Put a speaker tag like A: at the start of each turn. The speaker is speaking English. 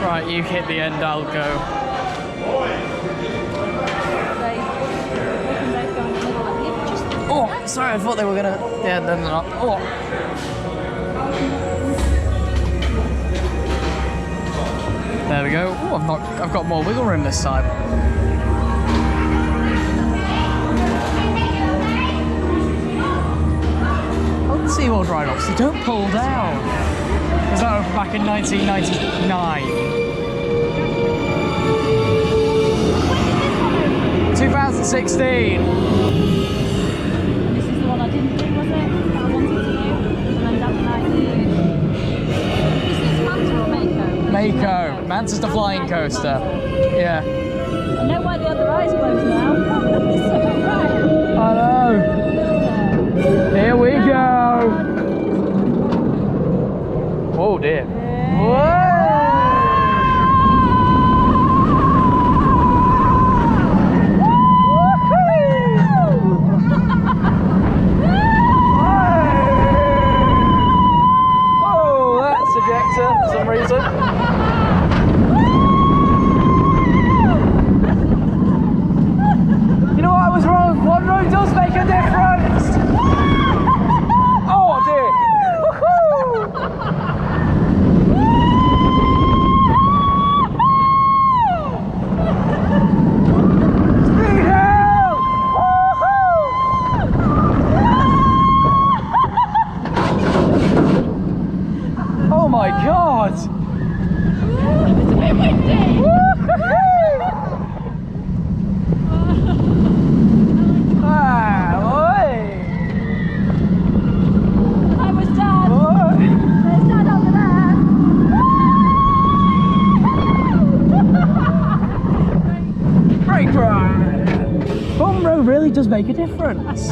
A: Right, you hit the end, I'll go. Oh, sorry, I thought they were gonna. Yeah, they're not. Oh. There we go. Oh, I've got more wiggle room this time. On SeaWorld ride-offs, you don't pull down. Was that back in 1999? 2016.
B: This is the one I didn't do, was it? That I wanted to do. And then that one I did. Is this Manta or Mako?
A: Mako. Manta's the flying coaster. Yeah.
B: I know why the other eye's closed now. It's so bright.
A: I know. Here we go. Oh dear. Whoa! For some reason. You know what, I was wrong. One road does make a difference. Oh dear. Speed out. Oh my God!
B: It's a bit windy! I was Dad! There's Dad over there!
A: Brake ride! Bum road really does make a difference.